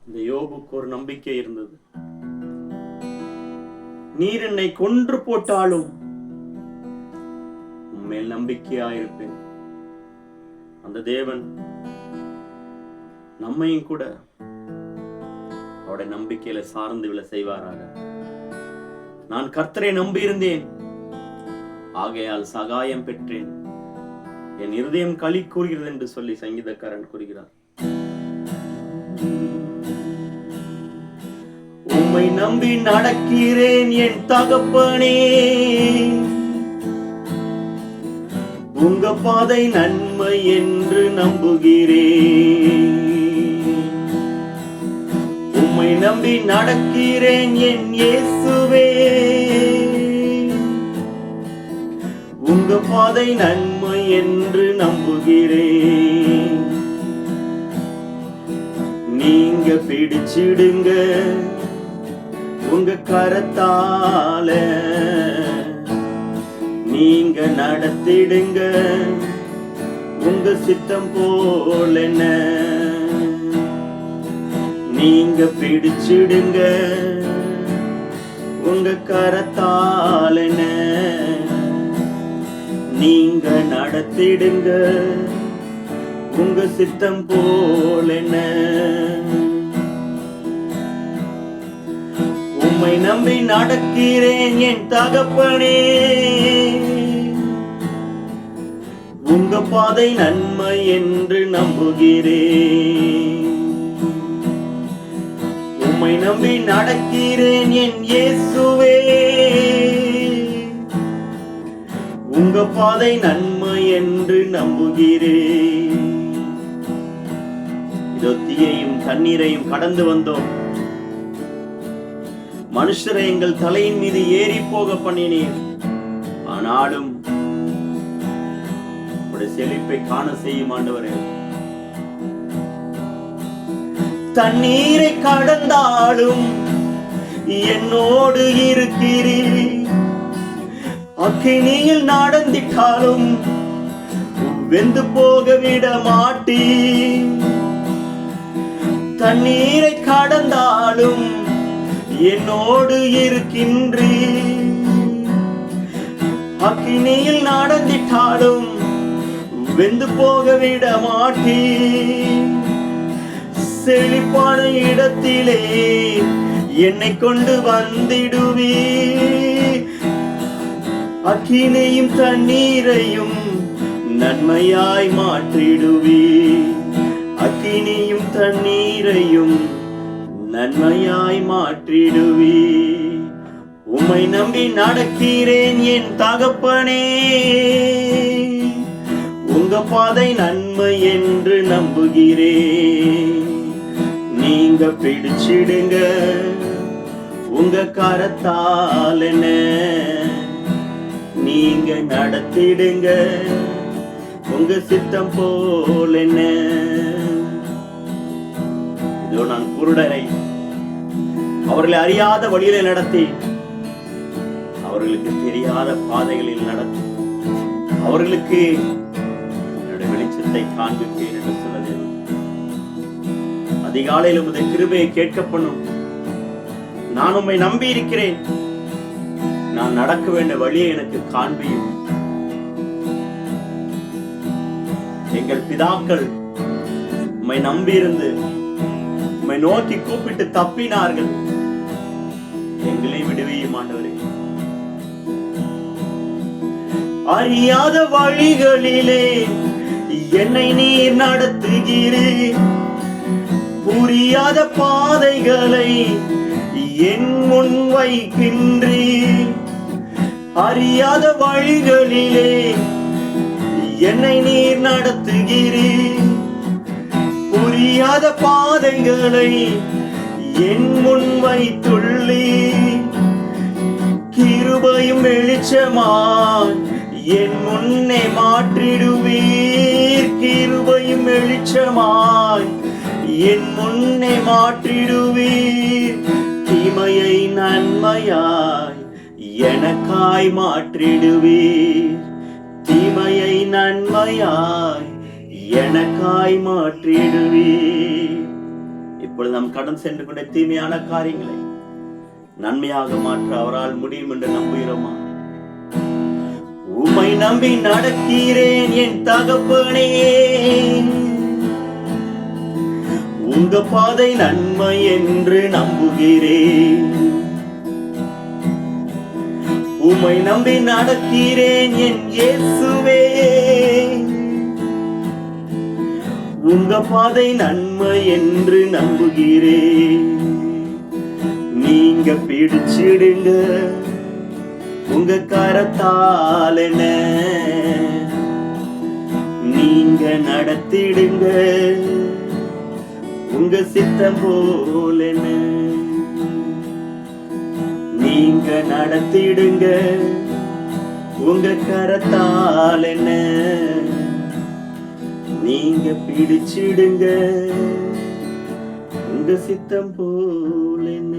இந்த யோபுக்கு ஒரு நம்பிக்கை இருந்தது. நீர் என்னை கொன்று போட்டாலும் உண்மையில் நம்பிக்கையாயிருப்பேன். அந்த தேவன் நம்மையும் கூட அவருடைய நம்பிக்கையில சார்ந்து விழ செய்வாராக. நான் கர்த்தரை நம்பியிருந்தேன், ஆகையால் சகாயம் பெற்றேன், என் இருதயம் களி கூறுகிறது என்று சொல்லி சங்கீதக்காரன் கூறுகிறார். உம்மை நம்பி நடக்கிறேன் என் தகப்பனே, உங்க பாதை நன்மை என்று நம்புகிறேன். உம்மை நம்பி நடக்கிறேன் என் இயேசுவே, உங்க பாதை நன்மை என்று நம்புகிறேன். நீங்க பிடிச்சிடுங்க உங்க கரத்தால, நீங்க நடத்திடுங்க உங்க சித்தம் போல. நீங்க பிடிச்சிடுங்க உங்க கரத்தால, நீங்க நடத்திடுங்க உங்க சித்தம் போல. உம்மை நம்பி நடக்கிறேன் என் தகப்பனே, உங்க பாதை நன்மை என்று நம்புகிறேன். உம்மை நம்பி நடக்கிறேன் என் இயேசுவே, உங்க பாதை நன்மை என்று நம்புகிறேன். இதோ தீயையும் தண்ணீரையும் கடந்து வந்தோம், மனுஷரை எங்கள் தலையின் மீது ஏறி போக பண்ணினீர். ஆனாலும் உடைய செழிப்பை காண செய்யும் ஆண்டவரே. தண்ணீரை கடந்தாலும் என்னோடு இருக்கிறீர், அக்கினியில் நடந்திட்டாலும் வெந்து போக விட மாட்டீர். தண்ணீரை கடந்தாலும் என்னோடு இருக்கின்றீர், அக்கினியில் நடந்திட்டாலும் வெந்து போக விட மாட்டீர். செழிப்பான இடத்திலே என்னை கொண்டு வந்திடுவீர், அக்கினியும் தண்ணீரையும் நன்மையாய் மாற்றிடுவீர், அக்கினியும் தண்ணீரையும் நன்மையாய் மாற்றிடுவீர். உம்மை நம்பி நடக்கிறேன் என் தகப்பனே, உங்க பாதை நன்மை என்று நம்புகிறேன். நீங்க பிடிச்சிடுங்க உங்க கரத்தால, நீங்க நடத்திடுங்க உங்க சித்தம் போல. இதோ நான் குருடரை அவர்களை அறியாத வழியில நடத்தி, அவர்களுக்கு தெரியாத பாதைகளில் நடத்தி, அவர்களுக்கு என்னுடைய வெளிச்சத்தை காண்பிப்பேன் என்று சொன்னது. அதிகாலையில் உமது கிருபையை கேட்க பண்ணும். நான் உம்மை நம்பி இருக்கிறேன், நான் நடக்க வேண்டிய வழியை எனக்கு காண்பியும். எங்கள் பிதாக்கள் உம்மை நம்பியிருந்து உம்மை நோக்கி கூப்பிட்டு தப்பினார்கள், எங்களை விடுவியும் ஆண்டவரே. அறியாத வழிகளிலே என்னை நீர் நடத்துகிறீர், புரியாத பாதைகளை என் முன் வைக்கின்றீர். அறியாத வழிகளிலே என்னை நீர் நடத்துகிறீர், புரியாத பாதைகளை என் முன் வைத்துள்ளீர். கிருபையும் வெளிச்சமாய் என் முன்னே மாற்றிடுவீர், கிருபையும் வெளிச்சமாய் என் முன்னே மாற்றிடுவீர். தீமையை நன்மையாய் எனக்காய் மாற்றிடுவீர், தீமையை நன்மையாய் எனக்காய் மாற்றிடுவீர். இப்பொழுது நாம் கடன் சென்று கொண்ட தீமையான காரியங்களை நன்மையாக மாற்ற அவரால் முடியும் என்று நம்புகிறோமா? உம்மை நம்பி நடக்கிறேன் என் தகப்பனே, உங்க பாதை நன்மை என்று நம்புகிறேன். உம்மை நம்பி நடக்கிறேன் என் இயேசுவே, உங்க பாதை நன்மை என்று நம்புகிறேன். நீங்க பிடிச்சிடுங்க உங்க கரத்தால் என்ன, நீங்க நடத்திடுங்க உங்க சித்தம் போல என்ன. நீங்க நடத்திடுங்க உங்க கரத்தால் என்ன, நீங்க பிடிச்சிடுங்க உங்க சித்தம் போல என்ன.